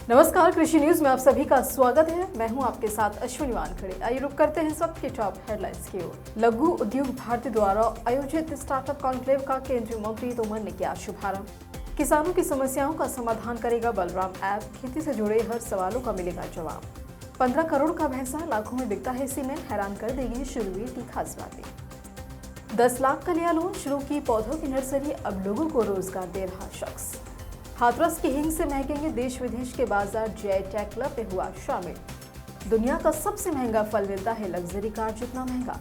नमस्कार, कृषि न्यूज में आप सभी का स्वागत है। मैं हूं आपके साथ अश्विनी वानखड़े। आइए रुक करते हैं इस वक्त के टॉप हेडलाइंस की ओर। लघु उद्योग भारती द्वारा आयोजित स्टार्टअप कॉन्क्लेव का केंद्रीय मंत्री तोमर ने किया शुभारंभ। किसानों की समस्याओं का समाधान करेगा बलराम ऐप, खेती से जुड़े हर सवालों का मिलेगा जवाब। 15 करोड़ का भैंसा लाखों में बिकता है सीमेंट, हैरान कर देगी शुरूआत की खास बातें। 10 लाख का लिया लोन, शुरू की पौधों की नर्सरी, अब लोगों को रोजगार दे रहा शख्स। हाथरस की हींग से महकेंगे देश विदेश के बाजार, जीआई टैग क्लब में हुआ शामिल। दुनिया का सबसे महंगा फल मिलता है लग्जरी कार जितना महंगा।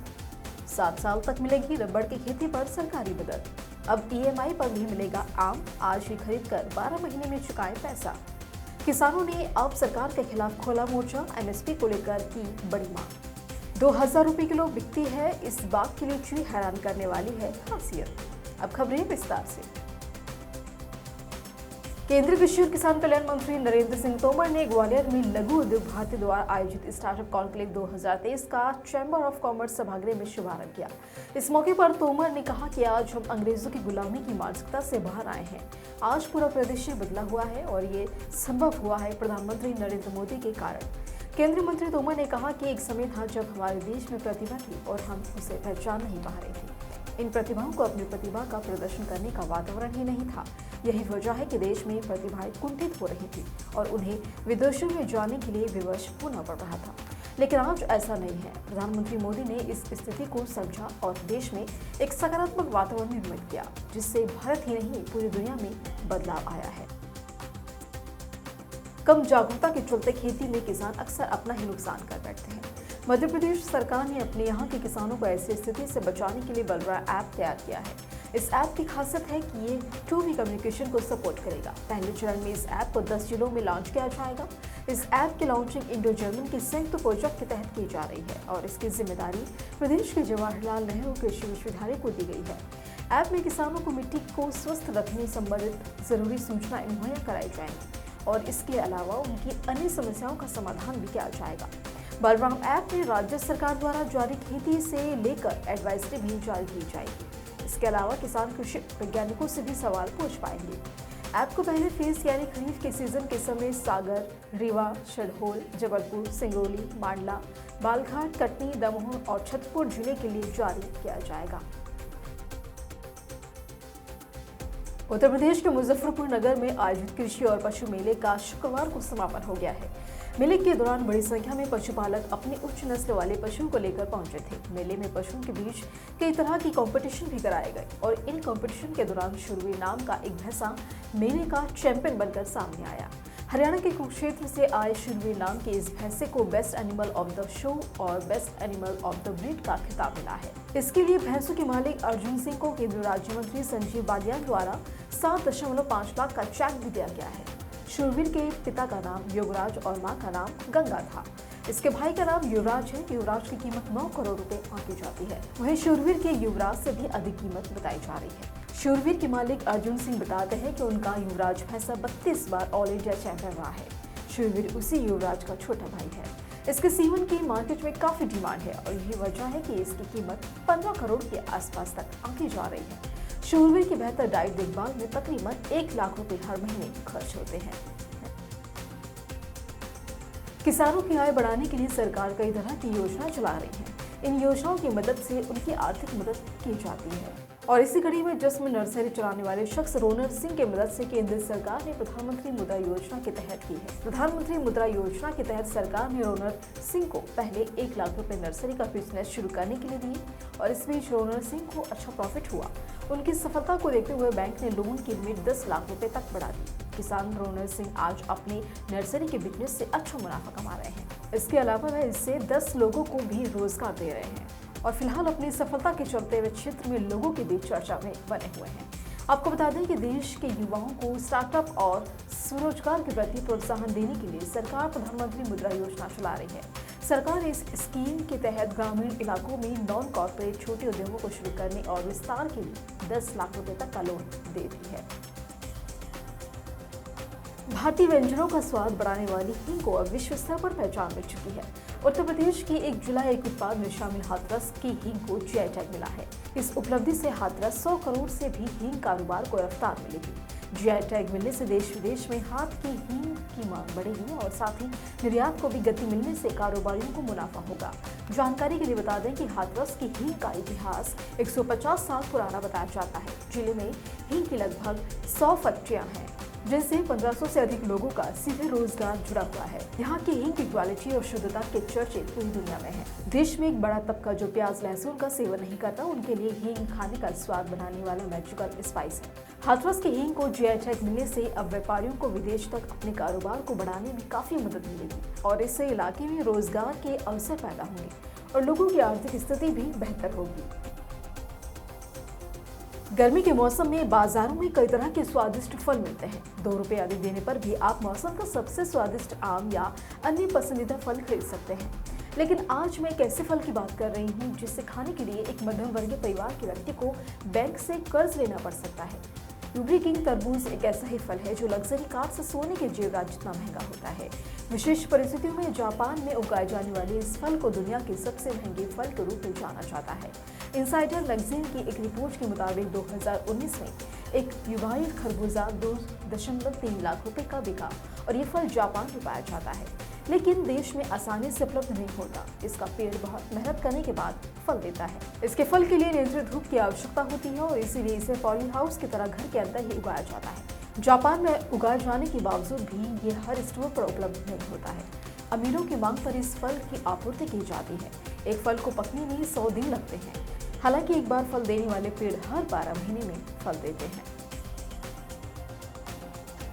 7 साल तक मिलेगी रबड़ की खेती पर सरकारी मदद। अब ईएमआई पर भी मिलेगा आम, आज ही खरीद कर 12 महीने में चुकाए पैसा। किसानों ने अब सरकार के खिलाफ खोला मोर्चा, एमएसपी को लेकर की बड़ी मांग। 2000 रुपए किलो बिकती है इस बाग की लीची, हैरान करने वाली है खासियत। अब खबरें विस्तार से। केंद्रीय कृषि और किसान कल्याण मंत्री नरेंद्र सिंह तोमर ने ग्वालियर में लघु उद्योग भारती द्वारा आयोजित स्टार्टअप कॉन्क्लेव 2023 का चैम्बर ऑफ कॉमर्स सभागृह में शुभारंभ किया। इस मौके पर तोमर ने कहा कि आज हम अंग्रेजों की गुलामी की मानसिकता से बाहर आए हैं। आज पूरा परिदृश्य बदला हुआ है और ये संभव हुआ है प्रधानमंत्री नरेंद्र मोदी के कारण। केंद्रीय मंत्री तोमर ने कहा कि एक समय था जब हमारे देश में प्रतिभा थी और हम उसे पहचान नहीं पा रहे थे। इन प्रतिभाओं को अपनी प्रतिभा का प्रदर्शन करने का वातावरण ही नहीं था। यही वजह है कि देश में प्रतिभाएं कुंठित हो रही थी और उन्हें विदेशों में जाने के लिए विवश होना पड़ रहा था। लेकिन आज ऐसा नहीं है। प्रधानमंत्री मोदी ने इस स्थिति को समझा और देश में एक सकारात्मक वातावरण निर्मित किया, जिससे भारत ही नहीं पूरी दुनिया में बदलाव आया है। कम जागरूकता के चलते खेती में किसान अक्सर अपना ही नुकसान कर बैठते हैं। मध्य प्रदेश सरकार ने अपने यहाँ के किसानों को ऐसी स्थिति से बचाने के लिए बलराम ऐप तैयार किया है। इस ऐप की खासियत है कि ये 2V कम्युनिकेशन को सपोर्ट करेगा। पहले चरण में इस ऐप को 10 जिलों में लॉन्च किया जाएगा। इस ऐप की लॉन्चिंग इंडो जर्मन की संयुक्त प्रोजेक्ट के तहत की जा रही है और इसकी जिम्मेदारी प्रदेश के जवाहरलाल नेहरू कृषि विश्वविद्यालय को दी गई है। ऐप में किसानों को मिट्टी को स्वस्थ रखने संबंधित जरूरी सूचनाएं मुहैया कराई जाएंगी और इसके अलावा उनकी अन्य समस्याओं का समाधान भी किया जाएगा। बलराम ऐप में राज्य सरकार द्वारा जारी खेती से लेकर एडवाइजरी भी जारी की जाएगी। इसके अलावा किसान कृषि वैज्ञानिकों से भी सवाल पूछ पाएंगे। ऐप को पहले फेज यानी खरीफ के सीजन के समय सागर, रीवा, शहडोल, जबलपुर, सिंगरौली, मांडला, बालघाट, कटनी, दमोह और छतरपुर जिले के लिए जारी किया जाएगा। उत्तर प्रदेश के मुजफ्फरपुर नगर में आयोजित कृषि और पशु मेले का शुक्रवार को समापन हो गया है। मेले के दौरान बड़ी संख्या में पशुपालक अपनी उच्च नस्ल वाले पशुओं को लेकर पहुंचे थे। मेले में पशुओं के बीच कई तरह की कंपटीशन भी कराए गए और इन कंपटीशन के दौरान शुरुवी नाम का एक भैंसा मेले का चैंपियन बनकर सामने आया। हरियाणा के कुरुक्षेत्र से आए शुरुवी नाम के इस भैंसे को best animal of the show और best animal of the breed का खिताब मिला है। इसके लिए भैंसों के मालिक अर्जुन सिंह को केंद्रीय राज्य मंत्री संजीव बालियान द्वारा 7.5 लाख का चेक भी दिया गया है। शूरवीर के पिता का नाम युवराज और मां का नाम गंगा था। इसके भाई का नाम युवराज है। युवराज की कीमत 9 करोड़ रुपए आंकी जाती है। वहीं शूरवीर के युवराज से भी अधिक कीमत बताई जा रही है। शूरवीर के मालिक अर्जुन सिंह बताते हैं कि उनका युवराज भैंसा 32 बार ऑल इंडिया चैंपियन रहा है। शूरवीर उसी युवराज का छोटा भाई है। इसके सीमन की मार्केट में काफी डिमांड है और यही वजह है कि इसकी कीमत 15 करोड़ के आसपास तक आंकी जा रही है। शूरवीर की बेहतर डाइट देखभाल में तकरीबन 1 लाख रुपए हर महीने खर्च होते हैं। किसानों की आय बढ़ाने के लिए सरकार कई तरह की योजना चला रही है। इन योजनाओं की मदद से उनकी आर्थिक मदद की जाती है और इसी कड़ी में जिसमें नर्सरी चलाने वाले शख्स रोनर सिंह की मदद से केंद्र सरकार ने प्रधानमंत्री मुद्रा योजना के तहत की है। प्रधानमंत्री मुद्रा योजना के तहत सरकार ने रोनर सिंह को पहले 1 लाख रुपए नर्सरी का बिजनेस शुरू करने के लिए दिए और इस बीच रोनर सिंह को अच्छा प्रॉफिट हुआ। उनकी सफलता को देखते हुए बैंक ने लोन की लिमिट 10 लाख रुपए तक बढ़ा दी। किसान रोनर सिंह आज अपनी नर्सरी के बिजनेस से अच्छा मुनाफा कमा रहे हैं। इसके अलावा वह इससे 10 लोगों को भी रोजगार दे रहे हैं और फिलहाल अपनी सफलता के चलते वे क्षेत्र में लोगों के बीच चर्चा में बने हुए हैं। आपको बता दें कि देश के युवाओं को स्टार्टअप और स्वरोजगार के प्रति प्रोत्साहन देने के लिए सरकार प्रधानमंत्री मुद्रा योजना चला रही है। सरकार इस स्कीम के तहत ग्रामीण इलाकों में नॉन कॉर्पोरेट छोटे उद्योगों को शुरू करने और विस्तार के लिए 10 लाख रुपए तक का लोन देती है। भारतीय व्यंजनों का स्वाद बढ़ाने वाली हींग को अब विश्व स्तर पर पहचान मिल चुकी है। उत्तर प्रदेश की एक जुलाई एक उत्पाद में शामिल हाथरस की हींग को जीआई टैग मिला है। इस उपलब्धि से हाथरस 100 करोड़ से भी हींग कारोबार को रफ्तार मिलेगी। जीआई टैग मिलने से देश विदेश में हाथ की हींग की मांग बढ़ेगी और साथ ही निर्यात को भी गति मिलने से कारोबारियों को मुनाफा होगा। जानकारी के लिए बता दें कि हाथरस की हींग का इतिहास 150 साल पुराना बताया जाता है। जिले में हींग की लगभग 100 फैक्ट्रियां हैं, जिनसे 1500 से अधिक लोगों का सीधे रोजगार जुड़ा हुआ है। यहाँ की हींग की क्वालिटी और शुद्धता के चर्चे पूरी दुनिया में हैं। देश में एक बड़ा तबका जो प्याज लहसुन का सेवन नहीं करता, उनके लिए हींग खाने का स्वाद बनाने वाला मैजिकल स्पाइस है। हाथरस की हींग को जीआई टैग मिलने से अब व्यापारियों को विदेश तक अपने कारोबार को बढ़ाने में काफी मदद मिलेगी और इससे इलाके में रोजगार के अवसर पैदा होंगे और लोगों की आर्थिक स्थिति भी बेहतर होगी। गर्मी के मौसम में बाजारों में कई तरह के स्वादिष्ट फल मिलते हैं। 2 रुपए अधिक देने पर भी आप मौसम का सबसे स्वादिष्ट आम या अन्य पसंदीदा फल खरीद सकते हैं। लेकिन आज मैं एक ऐसे फल की बात कर रही हूँ जिसे खाने के लिए एक मध्यम वर्गीय परिवार के व्यक्ति को बैंक से कर्ज लेना पड़ सकता है। यूबरी किंग तरबूज एक ऐसा ही फल है जो लग्जरी कार से सोने के जेवरात जितना महंगा होता है। विशेष परिस्थितियों में जापान में उगाए जाने वाले इस फल को दुनिया के सबसे महंगे फल के रूप में जाना जाता है। इनसाइडर मैगजीन की एक रिपोर्ट के मुताबिक 2019 में एक युवाई खरबूजा 2.3 लाख रुपए का बिका और ये फल जापान में पाया जाता है, लेकिन देश में आसानी से उपलब्ध नहीं होता। इसका पेड़ बहुत मेहनत करने के बाद फल देता है। इसके फल के लिए नियंत्रित धूप की आवश्यकता होती है और इसीलिए इसे पॉली हाउस की तरह घर के अंदर ही उगाया जाता है। जापान में उगाए जाने के बावजूद भी ये हर स्टोर पर उपलब्ध नहीं होता है। अमीरों की मांग पर इस फल की आपूर्ति की जाती है। एक फल को पकने में 100 दिन लगते हैं। हालांकि एक बार फल देने वाले पेड़ हर 12 महीने में फल देते हैं।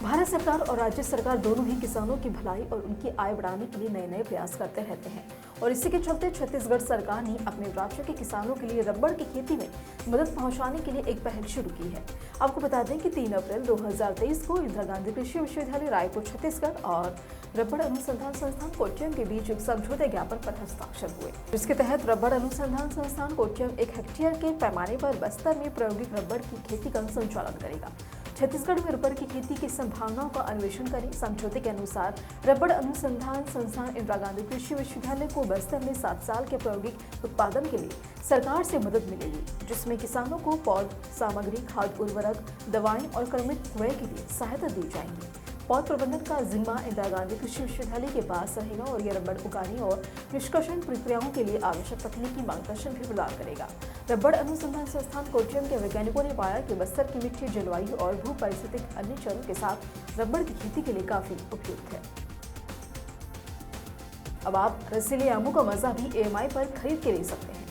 भारत सरकार और राज्य सरकार दोनों ही किसानों की भलाई और उनकी आय बढ़ाने के लिए नए नए प्रयास करते रहते हैं और इसी के चलते छत्तीसगढ़ सरकार ने अपने राज्य के किसानों के लिए रबड़ की खेती में मदद पहुंचाने के लिए एक पहल शुरू की है। आपको बता दें कि 3 अप्रैल 2023 को इंदिरा गांधी कृषि विश्वविद्यालय रायपुर छत्तीसगढ़ और रबड़ अनुसंधान संस्थान कोच्चियम के बीच एक समझौते ज्ञापन पर हस्ताक्षर हुए, जिसके तहत रबड़ अनुसंधान संस्थान कोच्चियम 1 हेक्टेयर के पैमाने पर बस्तर में प्रायोगिक रबड़ की खेती का संचालन करेगा। छत्तीसगढ़ में रबड़ की खेती की संभावनाओं का अन्वेषण करें। समझौते के अनुसार रबड़ अनुसंधान संस्थान इंदिरा गांधी कृषि विश्वविद्यालय को बस्तर में 7 साल के प्रायोगिक उत्पादन के लिए सरकार से मदद मिलेगी, जिसमें किसानों को पौध सामग्री, खाद, उर्वरक, दवाएं और कर्मिक व्यय के लिए सहायता दी जाएगी। पौध प्रबंधन का जिम्मा इंदिरा गांधी कृषि विश्वविद्यालय के पास रहेगा और यह रबड़ उगाने और निष्कर्षण प्रक्रियाओं के लिए आवश्यक तकनीकी मार्गदर्शन भी प्रदान करेगा। रबड़ अनुसंधान संस्थान कोच्चियम के वैज्ञानिकों ने पाया कि बस्तर की मिट्टी, जलवायु और भू परिस्थितिक अन्य चरों के साथ रबड़ की खेती के लिए काफी उपयुक्त है। अब आप रसीले आमों का मजा भी EMI पर खरीद के ले सकते हैं।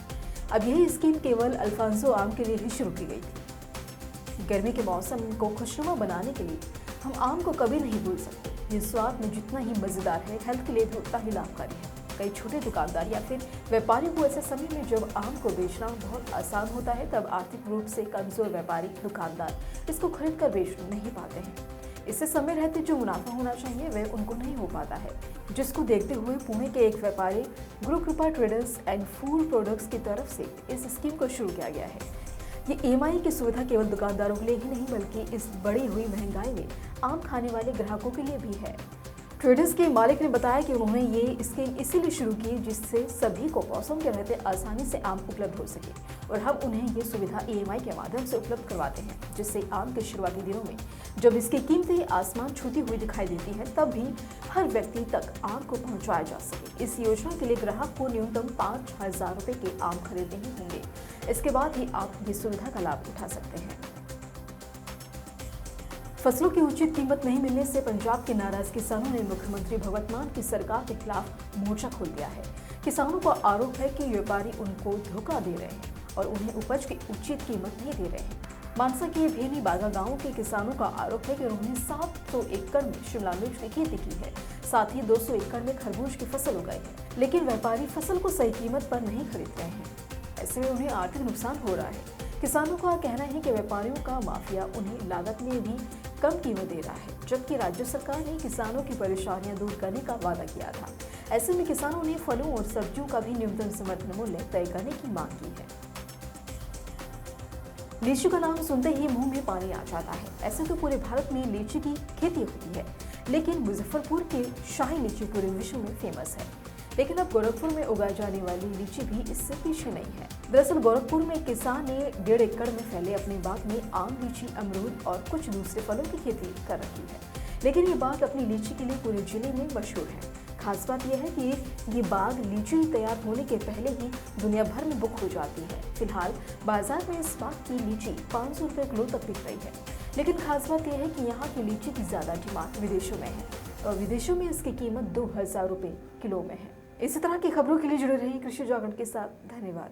अब यही स्कीम केवल अल्फांसो आम के लिए ही शुरू की गई थी। गर्मी के मौसम को खुशनुमा बनाने के लिए हम आम को कभी नहीं भूल सकते। ये स्वाद में जितना ही मजेदार है, हेल्थ के लिए भी उतना ही लाभकारी है। कई छोटे दुकानदार या फिर व्यापारियों को ऐसे समय में जब आम को बेचना बहुत आसान होता है, तब आर्थिक रूप से कमजोर व्यापारी दुकानदार इसको खरीद कर बेच नहीं पाते हैं। इससे समय रहते जो मुनाफा होना चाहिए वह उनको नहीं हो पाता है, जिसको देखते हुए पुणे के एक व्यापारी गुरु कृपा ट्रेडर्स एंड फूड प्रोडक्ट्स की तरफ से इस स्कीम को शुरू किया गया है। ये EMI की सुविधा केवल दुकानदारों के लिए ही नहीं बल्कि इस बढ़ी हुई महंगाई में आम खाने वाले ग्राहकों के लिए भी है। ट्रेडर्स के मालिक ने बताया कि उन्होंने ये स्कीम इसीलिए शुरू की जिससे सभी को मौसम के रहते आसानी से आम उपलब्ध हो सके और हम उन्हें ये सुविधा EMI के माध्यम से उपलब्ध करवाते हैं, जिससे आम के शुरुआती दिनों में जब इसकी कीमतें आसमान छूती हुई दिखाई देती है तब भी हर व्यक्ति तक आम को पहुंचाया जा सके। इस योजना के लिए ग्राहक को न्यूनतम 5,000 रुपए के आम खरीदने ही होंगे। इसके बाद ही आप ये सुविधा का लाभ उठा सकते हैं। फसलों की उचित कीमत नहीं मिलने से पंजाब के नाराज किसानों ने मुख्यमंत्री भगवंत मान की सरकार के खिलाफ मोर्चा खोल दिया है। किसानों का आरोप है कि व्यापारी उनको धोखा दे रहे हैं और उन्हें उपज की उचित कीमत नहीं दे रहे हैं। मानसा के भेली बागा गांव के किसानों का आरोप है कि उन्होंने 700 एकड़ में शिमला मिर्च की खेती की है, साथ ही 200 एकड़ में खरबूज की फसल उगाई है, लेकिन व्यापारी फसल को सही कीमत पर नहीं खरीद रहे हैं। ऐसे में उन्हें आर्थिक नुकसान हो रहा है। किसानों का कहना है कि व्यापारियों का माफिया उन्हें लागत में भी कम कीमत दे रहा है, जबकि राज्य सरकार ने किसानों की परेशानियां दूर करने का वादा किया था। ऐसे में किसानों ने फलों और सब्जियों का भी न्यूनतम समर्थन मूल्य तय करने की मांग की है। लीची का नाम सुनते ही मुंह में पानी आ जाता है। ऐसे तो पूरे भारत में लीची की खेती होती है, लेकिन मुजफ्फरपुर की शाही लीची पूरे विश्व में फेमस है। लेकिन अब गोरखपुर में उगाई जाने वाली लीची भी इससे पीछे नहीं है। दरअसल गोरखपुर में किसान ने 1.5 एकड़ में फैले अपने बाग में आम, लीची, अमरूद और कुछ दूसरे फलों की खेती कर रखी है। लेकिन ये बाग अपनी लीची के लिए पूरे जिले में मशहूर है। खास बात यह है कि ये बाग लीची तैयार होने के पहले ही दुनिया भर में बुक हो जाती है। फिलहाल बाजार में इस बाग की लीची 500 रुपए किलो तक बिक रही है। लेकिन खास बात यह है कि यहाँ की लीची की ज्यादा डिमांड विदेशों में है और विदेशों में इसकी कीमत 2000 रुपए किलो में है। इसी तरह की खबरों के लिए जुड़े रहिए कृषि जागरण के साथ। धन्यवाद।